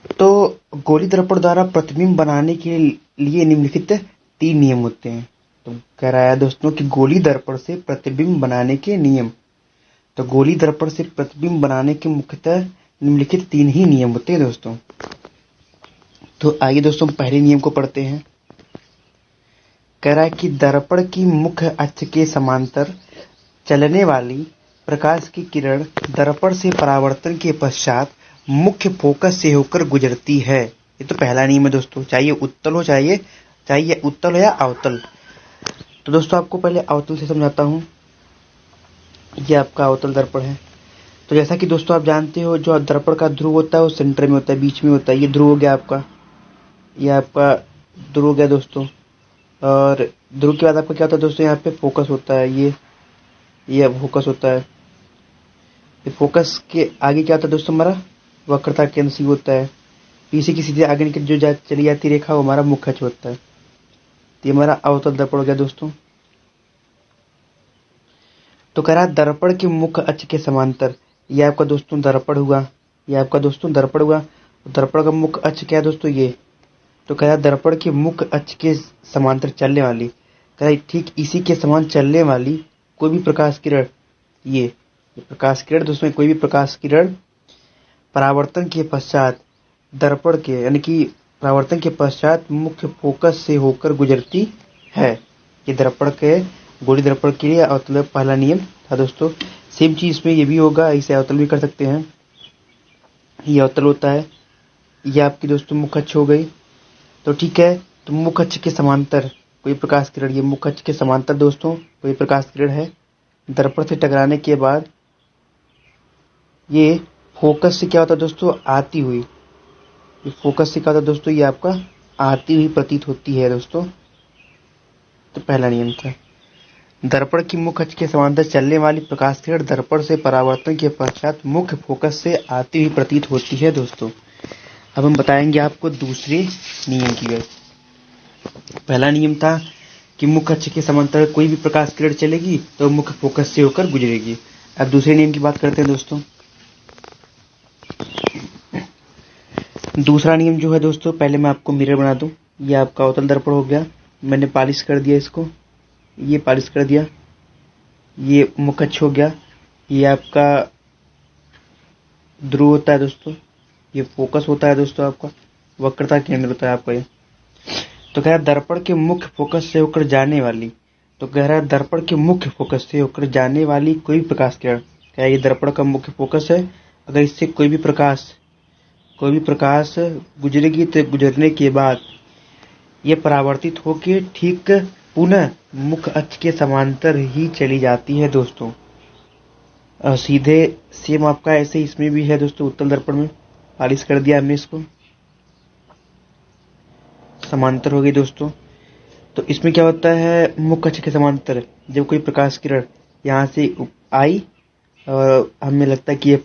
तो गोली दर्पण द्वारा प्रतिबिंब बनाने के लिए निम्नलिखित 3 नियम होते हैं। तो कह रहा है दोस्तों कि गोली दर्पण से प्रतिबिंब बनाने के नियम। तो गोली दर्पण से प्रतिबिंब बनाने के मुख्यतः निम्नलिखित 3 ही नियम होते हैं दोस्तों। तो आइए दोस्तों पहले नियम को पढ़ते हैं। कह रहा है कि दर्पण की मुख्य अक्ष के समांतर चलने वाली प्रकाश की किरण दर्पण से परावर्तन के पश्चात मुख्य फोकस से होकर गुजरती है। ये तो पहला नियम है दोस्तों, चाहिए उत्तल हो चाहिए उत्तल हो या अवतल। तो दोस्तों आपको पहले अवतल से समझाता हूँ। ये आपका अवतल दर्पण है। तो जैसा कि दोस्तों आप जानते हो, जो दर्पण का ध्रुव होता है वो सेंटर में होता है, बीच में होता है। ये ध्रुव हो गया आपका, ये आपका ध्रुव हो गया दोस्तों। और ध्रुव के बाद आपका क्या होता है दोस्तों, यहाँ पे फोकस होता है। ये फोकस होता है। ये फोकस के आगे क्या होता है दोस्तों, हमारा वक्रता केंद्र सी होता है। पीछे की सीधे आगे निकल जो चली जाती रेखा वो हमारा मुख्य अक्ष होता है। तो ये हमारा अवतल दर्पण हो गया दोस्तों। तो कह रहा है दर्पण के मुख्य अक्ष के समांतर, ये आपका दोस्तों दर्पण हुआ, ये आपका दोस्तों दर्पण हुआ। दर्पण का मुख्य अक्ष क्या है दोस्तों, ये। तो कह रहा है दर्पण के मुख्य अक्ष के समांतर चलने वाली, कह रहा है ठीक इसी के समान चलने वाली कोई भी प्रकाश किरण, ये प्रकाश किरण दोस्तों, कोई भी प्रकाश किरण परावर्तन के पश्चात दर्पण के यानी कि परावर्तन के पश्चात मुख्य फोकस से होकर गुजरती है। ये दर्पण के गोली दर्पण के लिए अवतल पहला नियम था दोस्तों। सेम चीज इसमें ये भी होगा, इसे अवतल भी कर सकते हैं। ये अवतल होता है। ये आपकी दोस्तों मुख्य अक्ष हो गई। तो ठीक है, तो मुख्य अक्ष के समांतर कोई प्रकाश किरण, ये मुख्य अक्ष के समांतर दोस्तों कोई प्रकाश किरण है, दर्पण से टकराने के बाद ये फोकस से क्या होता है दोस्तों, आती हुई, ये फोकस से क्या होता है दोस्तों, ये आपका आती हुई प्रतीत होती है दोस्तों। तो पहला नियम था। दर्पण की मुख्य अक्ष के समांतर चलने वाली प्रकाश किरण दर्पण से परावर्तन के पश्चात मुख्य फोकस से आती हुई प्रतीत होती है दोस्तों। अब हम बताएंगे आपको दूसरे नियम की गई। पहला नियम था कि मुख्य अक्ष के समांतर कोई भी प्रकाश किरण चलेगी तो मुख्य फोकस से होकर गुजरेगी। अब दूसरे नियम की बात करते हैं दोस्तों। दूसरा नियम जो है दोस्तों, पहले मैं आपको मिरर बना दूं। ये आपका अवतल दर्पण हो गया, मैंने पॉलिश कर दिया इसको, ये पॉलिश कर दिया। ये मुख्य अक्ष हो गया, ये आपका ध्रुव होता है दोस्तों, ये फोकस होता है दोस्तों, आपका वक्रता केंद्र होता है आपका ये। तो कह रहा है दर्पण के मुख्य फोकस से होकर जाने वाली, तो कह रहा है दर्पण के मुख्य फोकस से होकर जाने वाली कोई भी प्रकाश किरण, क्या ये दर्पण का मुख्य फोकस है, अगर इससे कोई भी प्रकाश गुजरेगी तो गुजरने के बाद ये परावर्तित होकर ठीक पुनः मुख्य अक्ष के समांतर ही चली जाती है दोस्तों। सीधे सेम आपका ऐसे इसमें भी है दोस्तों, उत्तल दर्पण में पॉलिश कर दिया हमने इसको, समांतर हो गई दोस्तों। तो इसमें क्या होता है, मुख्य अक्ष के समांतर जब कोई प्रकाश किरण यहाँ से आई और हमें लगता है कि ये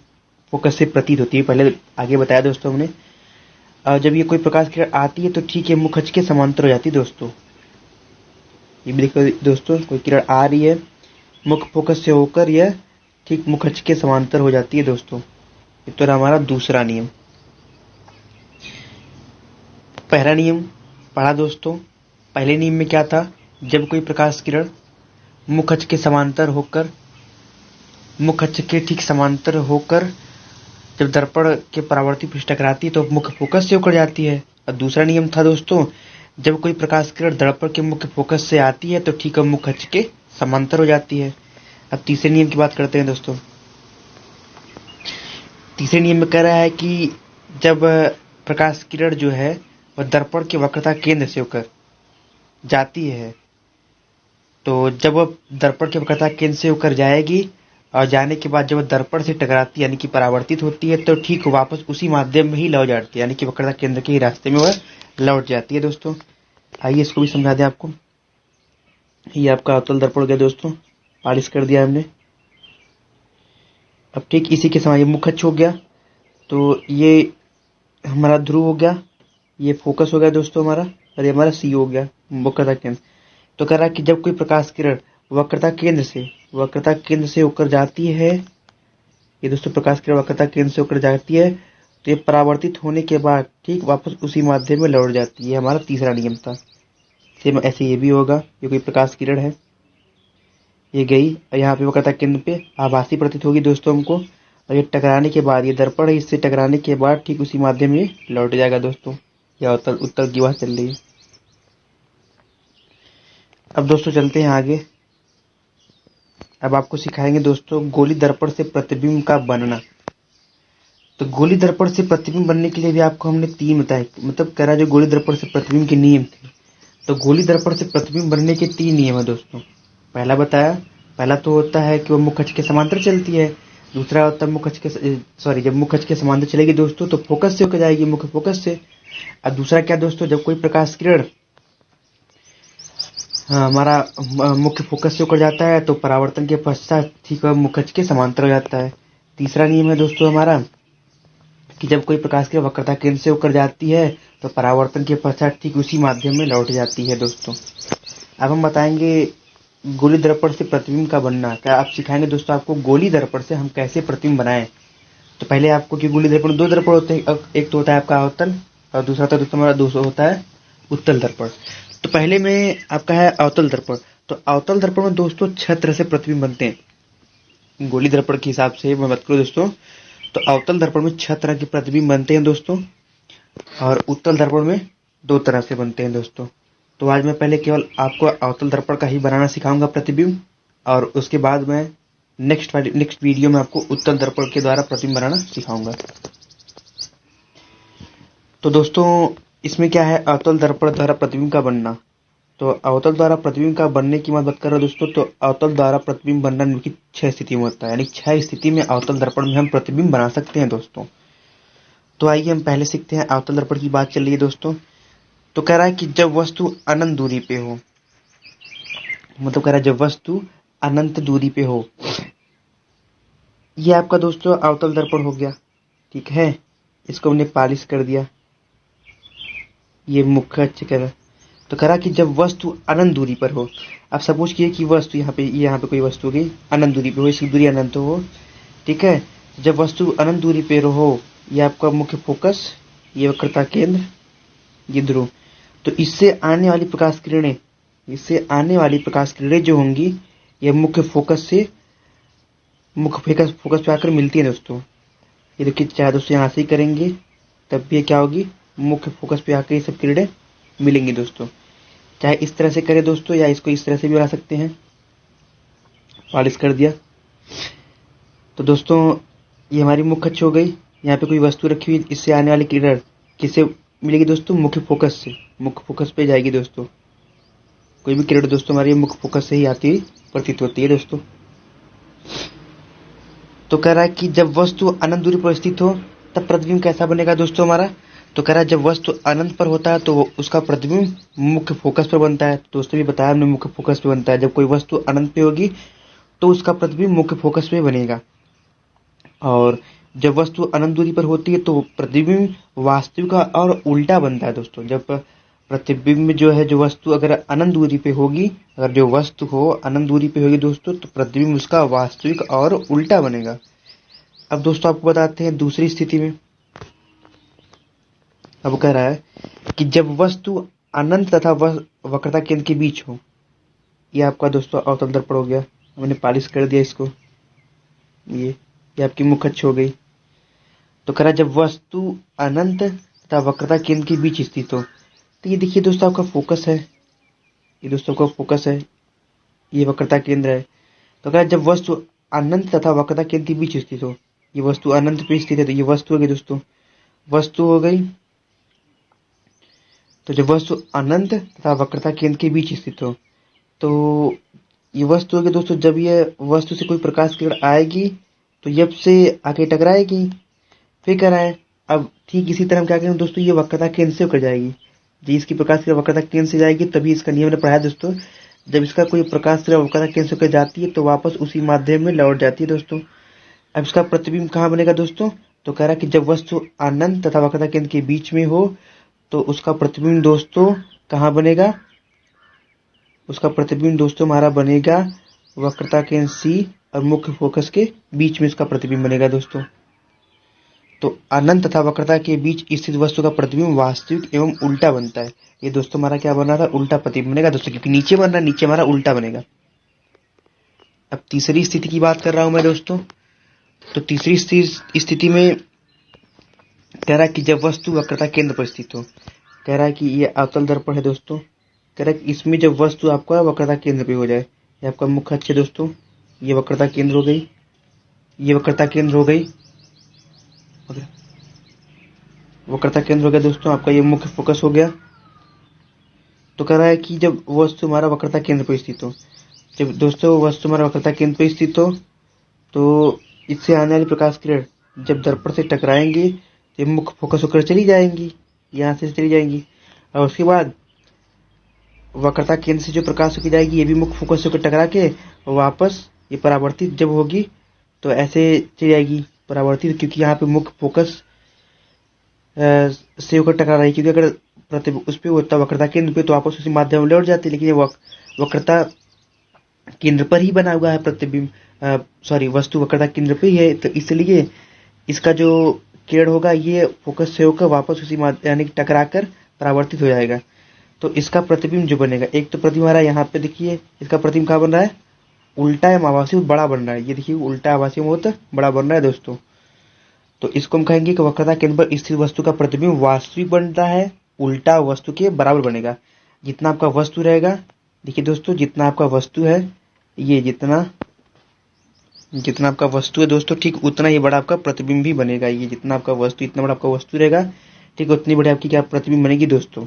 फोकस से प्रतीत होती है, पहले आगे बताया दोस्तों हमने। जब ये कोई प्रकाश किरण आती है तो ठीक है मुख्य अक्ष के समांतर हो जाती है दोस्तों। ये भी देखो दोस्तों, कोई किरण आ रही है, मुख्य फोकस से होकर यह ठीक मुख्य अक्ष के समांतर हो जाती है दोस्तों। ये तो हमारा दूसरा नियम। पहला नियम पढ़ा दोस्तों। पहले नियम में क्या था, जब कोई प्रकाश किरण मुख्य अक्ष के समांतर होकर, मुख्य अक्ष के ठीक समांतर होकर जब दर्पण के परावर्ती पृष्ठ टकराती है तो मुख्य फोकस से होकर जाती है। और दूसरा नियम था दोस्तों, जब कोई प्रकाश किरण दर्पण के मुख्य फोकस से आती है तो ठीक मुख्य अक्ष के समांतर हो जाती है। अब तीसरे नियम की बात करते हैं दोस्तों। तीसरे नियम में कह रहा है कि जब प्रकाश किरण जो है वह दर्पण के वक्रता केंद्र से होकर जाती है, तो जब वह दर्पण के वक्रता केंद्र से होकर जाएगी और जाने के बाद जब दर्पण से टकराती यानी कि परावर्तित होती है तो ठीक वापस उसी माध्यम में ही लौट जाती है, यानी कि वक्रता केंद्र के ही रास्ते में वह लौट जाती है दोस्तों। आइए इसको भी समझा दें आपको। ये आपका अवतल दर्पण हो गया दोस्तों, पॉलिश कर दिया हमने। अब ठीक इसी के समान ये मुख्य अक्ष हो गया, तो ये हमारा ध्रुव हो गया, ये फोकस हो गया दोस्तों हमारा, और ये हमारा सी हो गया वक्रता केंद्र। तो कह रहा है कि जब कोई प्रकाश किरण वक्रता केंद्र से होकर जाती है, ये दोस्तों प्रकाश किरण वक्रता केंद्र से होकर जाती है तो ये परावर्तित होने के बाद ठीक वापस उसी माध्यम में लौट जाती है। हमारा तीसरा नियम था। सेम ऐसे ये भी होगा। ये कोई प्रकाश किरण है, ये गई और यहाँ पे वक्रता केंद्र पे आभासी प्रतीत होगी दोस्तों हमको, और ये टकराने के बाद, ये दर्पण है, इससे टकराने के बाद ठीक उसी माध्यम में लौट जाएगा दोस्तों। या उत्तर की बात चल रही है। अब दोस्तों चलते हैं आगे। अब आपको सिखाएंगे दोस्तों गोली दर्पण से प्रतिबिंब का बनना। तो गोली दर्पण से प्रतिबिंब बनने के लिए भी आपको हमने 3 बताए, मतलब कह रहा जो गोली दर्पण से प्रतिबिंब के नियम थे। तो गोली दर्पण से प्रतिबिंब बनने के 3 नियम है दोस्तों। पहला बताया, पहला तो होता है कि वो मुख्य अक्ष के समांतर चलती है। दूसरा होता है जब मुख्य अक्ष के समांतर चलेगी दोस्तों तो फोकस से होकर जाएगी, मुख्य फोकस से। और दूसरा क्या दोस्तों, जब कोई प्रकाश किरण हमारा मुख्य फोकस से होकर जाता है तो परावर्तन के पश्चात ठीक मुख्य अक्ष के समांतर हो जाता है। तीसरा नियम है दोस्तों हमारा कि जब कोई प्रकाश की वक्रता केंद्र से होकर जाती है तो परावर्तन के पश्चात ठीक उसी माध्यम में लौट जाती है दोस्तों। अब हम बताएंगे गोली दर्पण से प्रतिबिंब का बनना। क्या आप सिखाएंगे दोस्तों आपको गोली दर्पण से हम कैसे प्रतिबिंब बनाएं। तो पहले आपको कि गोली दर्पण 2 दर्पण होते हैं, एक तो होता है आपका अवतल और दूसरा तो दोस्तों हमारा दूसरा होता है उत्तल दर्पण। तो पहले में आपका है अवतल दर्पण। तो अवतल दर्पण में दोस्तों 6 तरह से प्रतिबिंब बनते हैं। गोली दर्पण के हिसाब से मैं बात करूं दोस्तों तो अवतल दर्पण में 6 तरह के प्रतिबिंब बनते हैं दोस्तों, और उत्तल दर्पण में 2 तरह से बनते हैं दोस्तों। तो आज मैं पहले केवल आपको अवतल दर्पण का ही बनाना सिखाऊंगा प्रतिबिंब, और उसके बाद मैं नेक्स्ट वीडियो में आपको उत्तल दर्पण के द्वारा प्रतिबिंब बनाना सिखाऊंगा। तो दोस्तों इसमें क्या है, अवतल दर्पण द्वारा प्रतिबिंब का बनना। तो अवतल द्वारा प्रतिबिंब का बनने की बात कर रहे हो दोस्तों, तो अवतल द्वारा प्रतिबिंब बनना निम्नलिखित 6 स्थिति में होता है, यानी 6 स्थिति में अवतल दर्पण में हम प्रतिबिंब बना सकते हैं दोस्तों। तो आइए हम पहले सीखते हैं। अवतल दर्पण की बात चल रही है दोस्तों। तो कह रहा है कि जब वस्तु अनंत दूरी पे हो, मतलब कह रहा है जब वस्तु अनंत दूरी पे हो। ये आपका दोस्तों अवतल दर्पण हो गया, ठीक है। इसको हमने पॉलिश कर दिया, ये मुख्य अक्ष कह रहा। तो कह रहा कि जब वस्तु अनंत दूरी पर हो। अब सपोज किए कि वस्तु यहाँ पे कोई वस्तु गई अनंत दूरी पे हो, इसकी दूरी अनंत हो, ठीक है। जब वस्तु अनंत दूरी पे हो, ये आपका मुख्य फोकस, ये वक्रता केंद्र, ये ध्रुव। तो इससे आने वाली प्रकाश किरणें जो होंगी ये मुख्य फोकस पे आकर मिलती है दोस्तों। ये देखिए, चाहे दोस्तों यहाँ से ही करेंगे तब भी क्या होगी, मुख्य फोकस पे आकर ये सब किरणें मिलेंगी दोस्तों। चाहे इस तरह से करें दोस्तों या इसको इस तरह से भी बना सकते हैं। पॉलिश कर दिया। तो दोस्तों ये हमारी मुख्य अक्ष हो गई। यहाँ पे कोई वस्तु रखी हुई, इससे आने वाली किरण किससे मिलेगी दोस्तों, मुख्य फोकस से। मुख्य फोकस पे जाएगी दोस्तों। कोई भी किरण दोस्तों हमारी मुख्य फोकस से ही आती प्रतीत होती है दोस्तों। तो कह रहा है कि जब वस्तु अनंत दूरी पर स्थित हो तब प्रतिबिंब कैसा बनेगा दोस्तों हमारा। तो कह रहा है जब वस्तु अनंत पर होता है तो उसका प्रतिबिंब मुख्य फोकस पर बनता है। दोस्तों भी बताया हमने, मुख्य फोकस पे बनता है। जब कोई वस्तु अनंत पे होगी तो उसका प्रतिबिंब मुख्य फोकस पे बनेगा। और जब वस्तु अनंत दूरी पर होती है तो प्रतिबिंब वास्तविक और उल्टा बनता है दोस्तों। जब प्रतिबिंब जो है, जो वस्तु अगर अनंत दूरी पे होगी, अगर जो वस्तु हो अनंत दूरी पे होगी दोस्तों, तो प्रतिबिंब उसका वास्तविक और उल्टा बनेगा। अब दोस्तों आपको बताते हैं दूसरी स्थिति में। अब कह रहा है कि जब वस्तु अनंत तथा वक्रता केंद्र के बीच हो। ये आपका दोस्तों अवतल दर्पण हो गया, हमने पॉलिश कर दिया इसको। ये आपकी मुख्य अक्ष हो गई। तो कह रहा जब वस्तु अनंत तथा वक्रता केंद्र के बीच स्थित हो। तो ये देखिए दोस्तों आपका फोकस है, ये दोस्तों का फोकस है, ये वक्रता केंद्र है। तो कह रहा जब वस्तु अनंत तथा वक्रता केंद्र के बीच स्थित हो। ये वस्तु अनंत पे स्थित है तो ये वस्तु हो गई दोस्तों, वस्तु हो गई। तो जब वस्तु अनंत तथा वक्रता केंद्र के बीच स्थित हो तो ये वस्तु होगी दोस्तों। जब ये वस्तु से कोई प्रकाश किरण आएगी तो जब से आके टकराएगी। फिर कह रहा है अब ठीक इसी तरह हम क्या करेंगे दोस्तों, ये वक्रता केंद्र से होकर जाएगी। जी इसकी प्रकाश किरण वक्रता केंद्र से जाएगी, तभी इसका नियम ने पढ़ाया दोस्तों। जब इसका कोई प्रकाश किरण वक्रता केंद्र से होकर जाती है तो वापस उसी माध्यम में लौट जाती है दोस्तों। अब इसका प्रतिबिंब कहाँ बनेगा दोस्तों। तो कह रहा है कि जब वस्तु अनंत तथा वक्रता केंद्र के बीच में हो तो उसका प्रतिबिंब दोस्तों कहाँ बनेगा, उसका प्रतिबिंब दोस्तों हमारा बनेगा वक्रता केंद्र C और मुख्य फोकस के बीच में इसका प्रतिबिंब बनेगा दोस्तों। तो अनंत तथा वक्रता के बीच स्थित वस्तु का प्रतिबिंब वास्तविक एवं उल्टा बनता है। ये दोस्तों हमारा क्या बन रहा था, उल्टा प्रतिबिंब बनेगा दोस्तों, क्योंकि नीचे बन रहा है, नीचे हमारा उल्टा बनेगा। अब तीसरी स्थिति की बात कर रहा हूं मैं दोस्तों। तो तीसरी स्थिति में कह रहा है कि जब वस्तु वक्रता केंद्र पर स्थित हो। कह रहा है कि ये अवतल दर्पण है दोस्तों। कह रहा है कि इसमें जब वस्तु आपका वक्रता केंद्र पे हो जाए, ये आपका मुख्य अक्ष है दोस्तों, ये वक्रता केंद्र हो गई, ये वक्रता केंद्र हो गई, वक्रता केंद्र हो गया दोस्तों, आपका ये मुख्य फोकस हो गया। तो कह रहा है कि जब वस्तु हमारा वक्रता केंद्र पर स्थित हो, जब दोस्तों वस्तु हमारा वक्रता केंद्र पर स्थित हो, तो इससे आने वाली प्रकाश किरण जब दर्पण से टकराएंगी तो मुख्य फोकस होकर चली जाएंगी, यहाँ से चली जाएंगी, और उसके बाद वक्रता केंद्र से जो प्रकाश होकर जाएगी ये भी मुख्य फोकस होकर टकरा के वापस ये परावर्तित जब होगी तो ऐसे चली जाएगी परावर्तित, क्योंकि यहाँ पे मुख्य फोकस से होकर टकरा रही, क्योंकि अगर प्रतिबिंब उस पर होता वक्रता केंद्र पे तो वापस उसी माध्यम में लौट जाती, लेकिन ये वक्रता केंद्र पर ही बना हुआ है प्रतिबिंब, वस्तु वक्रता केंद्र पे ही है, तो इसलिए इसका जो किरण होगा ये फोकस से होकर वापस उसी यानी टकरा कर परावर्तित हो जाएगा। तो इसका प्रतिबिंब जो बनेगा, एक तो प्रतिबिंब हमारा यहाँ पे देखिए, इसका प्रतिबिंब कहाँ बन रहा है, उल्टा एवं आभासी बड़ा बन रहा है। ये देखिए उल्टा आभासी बहुत बड़ा बन रहा है दोस्तों। तो इसको हम कहेंगे कि वक्रता केंद्र पर स्थित वस्तु का प्रतिबिंब वास्तविक बन रहा है, उल्टा वस्तु के बराबर बनेगा। जितना आपका वस्तु रहेगा, देखिए दोस्तों, जितना आपका वस्तु है, ये जितना आपका वस्तु है दोस्तों, ठीक उतना ही बड़ा आपका प्रतिबिंब भी बनेगा। ये जितना आपका वस्तु, इतना बड़ा आपका वस्तु रहेगा, ठीक उतनी बड़ी आपकी क्या प्रतिबिंब बनेगी दोस्तों।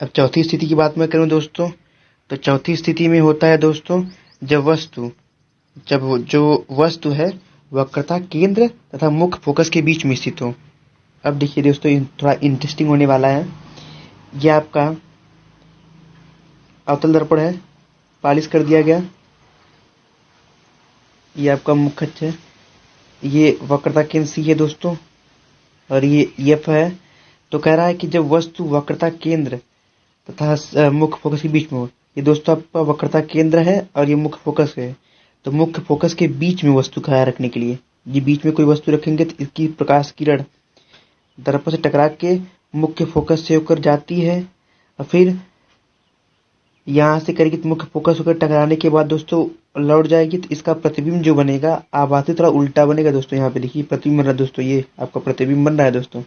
अब चौथी स्थिति की बात मैं करूं दोस्तों, तो चौथी स्थिति में होता है दोस्तों जब जो वस्तु है वक्रता केंद्र तथा मुख्य फोकस के बीच में स्थित हो। अब देखिए दोस्तों, थोड़ा इंटरेस्टिंग होने वाला है। ये आपका अवतल दर्पण है, पालिश कर दिया गया, ये आपका मुख्य अक्ष है, ये वक्रता केंद्र सी है दोस्तों, और ये एफ है। तो कह रहा है कि जब वस्तु वक्रता केंद्र तथा मुख्य फोकस के बीच में हो, ये दोस्तों आपका वक्रता केंद्र है और ये मुख्य फोकस है, तो मुख्य फोकस के बीच में वस्तु का रखने के लिए, ये बीच में कोई वस्तु रखेंगे तो इसकी प्रकाश किरण दर्पण से टकरा के मुख्य फोकस से होकर जाती है, और फिर यहाँ से करेगी तो मुख्य फोकस होकर टकराने के बाद दोस्तों लौट जाएगी, तो इसका प्रतिबिंब जो बनेगा आभासी थोड़ा उल्टा बनेगा दोस्तों। यहाँ पे देखिए प्रतिबिंब बन रहा है दोस्तों, ये आपका प्रतिबिंब बन रहा है दोस्तों।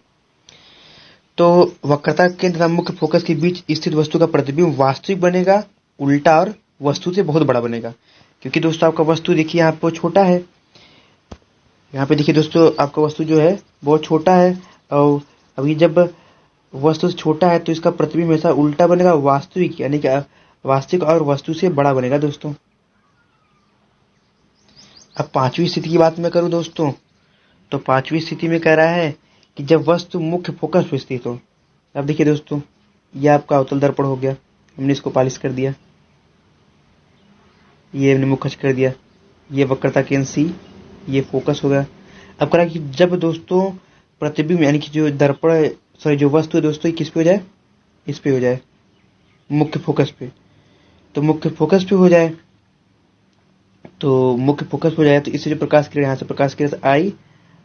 तो वक्रता केंद्र तथा मुख्य फोकस के बीच स्थित वस्तु का प्रतिबिंब वास्तविक बनेगा, उल्टा और वस्तु से बहुत बड़ा बनेगा, क्योंकि दोस्तों आपका वस्तु देखिए यहाँ पे छोटा है, यहाँ पे देखिए दोस्तों आपका वस्तु जो है बहुत छोटा है, और अभी जब वस्तु छोटा है तो इसका प्रतिबिंब हमेशा उल्टा बनेगा, वास्तविक यानी कि वास्तविक और वस्तु से बड़ा बनेगा दोस्तों। अब पांचवी स्थिति की बात मैं करूं दोस्तों, तो पांचवी स्थिति में कह रहा है कि जब वस्तु मुख्य फोकस पर स्थित हो। अब देखिए दोस्तों, यह आपका अवतल दर्पण हो गया, हमने इसको पालिश कर दिया, ये हमने मुख्य अक्ष कर दिया, ये वक्रता केंद्र सी, ये फोकस होगा। अब कह रहा है कि जब दोस्तों प्रतिबिंब यानी कि जो दर्पण जो वस्तु है दोस्तों, किस पे हो जाए, इस पे हो जाए, मुख्य फोकस पे, तो मुख्य फोकस पे हो जाए, तो मुख्य फोकस हो जाए तो इससे जो प्रकाश किरण यहाँ से प्रकाश किरण आई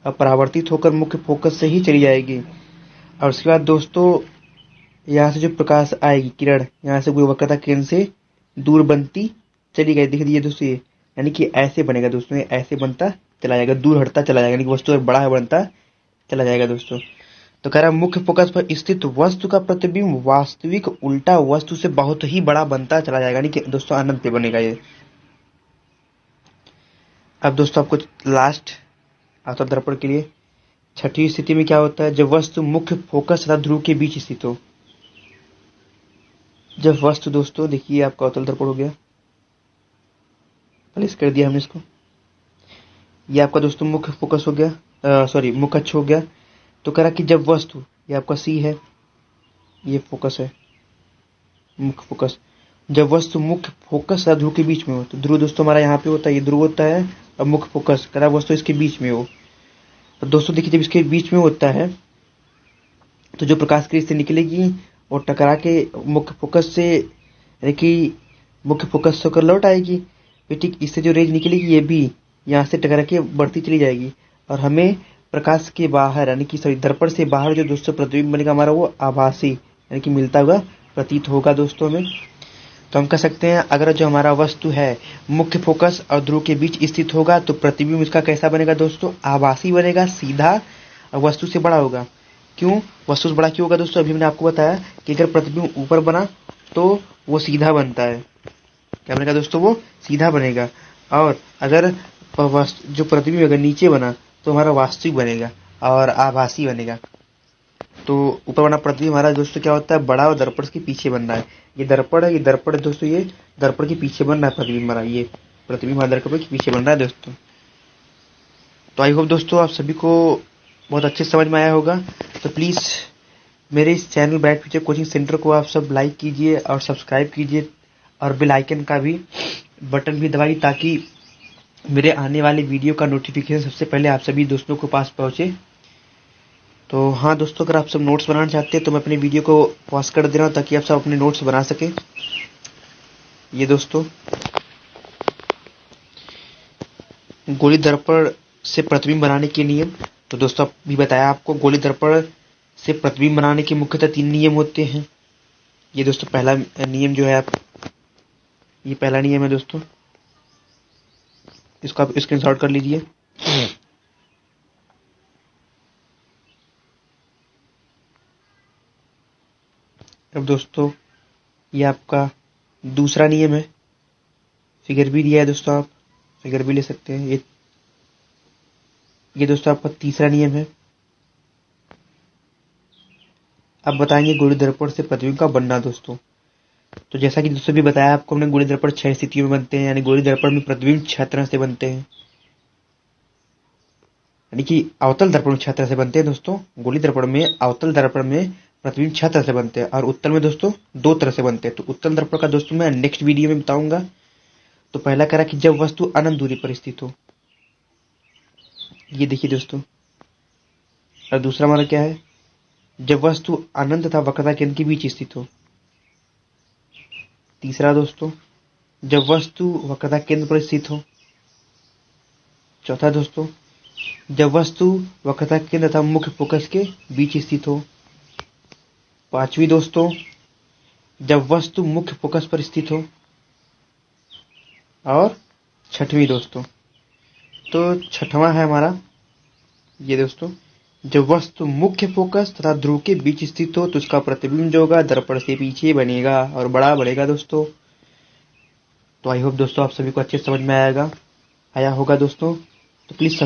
और परावर्तित होकर मुख्य फोकस से ही चली जाएगी, और उसके बाद दोस्तों यहाँ से जो प्रकाश आएगी किरण, यहाँ से वो वक्रता केंद्र से दूर बनती चली गई। देखिए दोस्तों, ये यानी कि ऐसे बनेगा दोस्तों, ये ऐसे बनता चला जाएगा, दूर हटता चला जाएगा, यानी कि वस्तु बड़ा है बनता चला जाएगा दोस्तों। तो कह रहा है मुख्य फोकस पर स्थित वस्तु का प्रतिबिंब वास्तविक उल्टा वस्तु से बहुत ही बड़ा बनता चला जाएगा, यानी कि दोस्तों अनंत पे बनेगा ये। अब दोस्तों आपको लास्ट अवतल दर्पण के लिए छठी स्थिति में क्या होता है, जब वस्तु मुख्य फोकस तथा ध्रुव के बीच स्थित हो। जब वस्तु दोस्तों देखिए आपका अवतल दर्पण हो गया, प्लेस कर दिया हमने इसको, ये आपका दोस्तों मुख्य फोकस हो गया, मुख्य अक्ष हो गया। तो कह रहा कि जब वस्तु, ये आपका सी है, ये फोकस है, मुख्य फोकस, जब वस्तु मुख्य फोकस और ध्रुव के बीच में हो, तो ध्रुव दोस्तों हमारा यहाँ पे होता है, ये ध्रुव होता है, और मुख्य फोकस कह रहा वस्तु इसके बीच में हो। तो दोस्तों देखिए जब इसके बीच में होता है तो जो प्रकाश किरण से निकलेगी और टकरा के मुख्य फोकस से, यानी कि मुख्य फोकस से होकर लौट आएगी, फिर ठीक इससे जो रेज निकलेगी ये भी यहाँ से टकरा के बढ़ती चली जाएगी और हमें प्रकाश के बाहर यानी कि सॉरी दर्पण से बाहर जो दोस्तों प्रतिबिंब बनेगा हमारा वो आभासी यानी कि मिलता हुआ प्रतीत होगा दोस्तों हमें। तो हम कह सकते हैं अगर जो हमारा वस्तु है मुख्य फोकस और ध्रुव के बीच स्थित होगा तो प्रतिबिंब इसका कैसा बनेगा दोस्तों, आभासी बनेगा, सीधा और वस्तु से बड़ा होगा। क्यों वस्तु से बड़ा क्यों होगा दोस्तों, अभी मैंने आपको बताया कि अगर प्रतिबिंब ऊपर बना तो वो सीधा बनता है, क्या बनेगा दोस्तों, वो सीधा बनेगा। और अगर जो प्रतिबिंब अगर नीचे बना तो हमारा वास्तविक बनेगा और आभासी बनेगा। तो ऊपर बना प्रतिबिंब हमारा दोस्तों क्या होता है, बड़ा और दर्पण के पीछे बन रहा है। ये दर्पण है, ये दर्पण दोस्तों, ये दर्पण के पीछे बन रहा है प्रतिबिंब हमारा, ये प्रतिबिंब हमारा दर्पण के पीछे बन रहा है दोस्तों। तो आई होप दोस्तों आप सभी को बहुत अच्छे समझ में आया होगा। तो प्लीज़ मेरे इस channel bright future coaching centre को आप सब लाइक कीजिए और सब्सक्राइब कीजिए और बेल आइकन का भी बटन भी दबाइए ताकि मेरे आने वाले वीडियो का नोटिफिकेशन सबसे पहले आप सभी दोस्तों को पास पहुंचे। तो हाँ दोस्तों, अगर आप सब नोट्स बनाना चाहते हैं तो मैं अपने वीडियो को पॉज कर दे रहा हूँ ताकि आप सब अपने नोट्स बना सकें। ये दोस्तों गोली दर्पण से प्रतिबिंब बनाने के नियम। तो दोस्तों अभी बताया आपको गोली दर्पण से प्रतिबिंब बनाने के मुख्यतः 3 नियम होते हैं। ये दोस्तों पहला नियम जो है ये पहला नियम है दोस्तों, इसको आप स्क्रीनशॉट कर लीजिए। अब दोस्तों ये आपका दूसरा नियम है, फिगर भी दिया है दोस्तों, आप फिगर भी ले सकते हैं। ये दोस्तों आपका तीसरा नियम है। अब बताएंगे गोली दर्पण से प्रतिबिंब का बनना दोस्तों। तो जैसा कि दोस्तों भी बताया आपको हमने, गोली दर्पण 6 स्थितियों में बनते हैं, यानी गोली दर्पण में प्रतिबिंब 6 तरह से बनते हैं, यानी कि अवतल दर्पण में 6 तरह से बनते हैं दोस्तों। गोली दर्पण में अवतल दर्पण में प्रतिबिंब 6 तरह से बनते हैं और उत्तल में दोस्तों 2 तरह से बनते हैं। तो उत्तल दर्पण का दोस्तों मैं नेक्स्ट वीडियो में बताऊंगा। तो पहला कह रहा कि जब वस्तु अनंत दूरी पर स्थित हो, ये देखिए दोस्तों। और दूसरा हमारा क्या है, जब वस्तु अनंत तथा वक्रता केंद्र के बीच स्थित हो। तीसरा दोस्तों, जब वस्तु वक्रता केंद्र पर स्थित हो। चौथा दोस्तों, जब वस्तु वक्रता केंद्र तथा मुख्य फोकस के बीच स्थित हो। पांचवी दोस्तों, जब वस्तु मुख्य फोकस पर स्थित हो। और छठवीं दोस्तों, तो छठवां है हमारा ये दोस्तों, जब वस्तु मुख्य फोकस तथा ध्रुव के बीच स्थित हो तो उसका प्रतिबिंब जो होगा दर्पण से पीछे बनेगा और बड़ा बनेगा दोस्तों। तो आई होप दोस्तों आप सभी को अच्छे समझ में आया होगा दोस्तों। तो प्लीज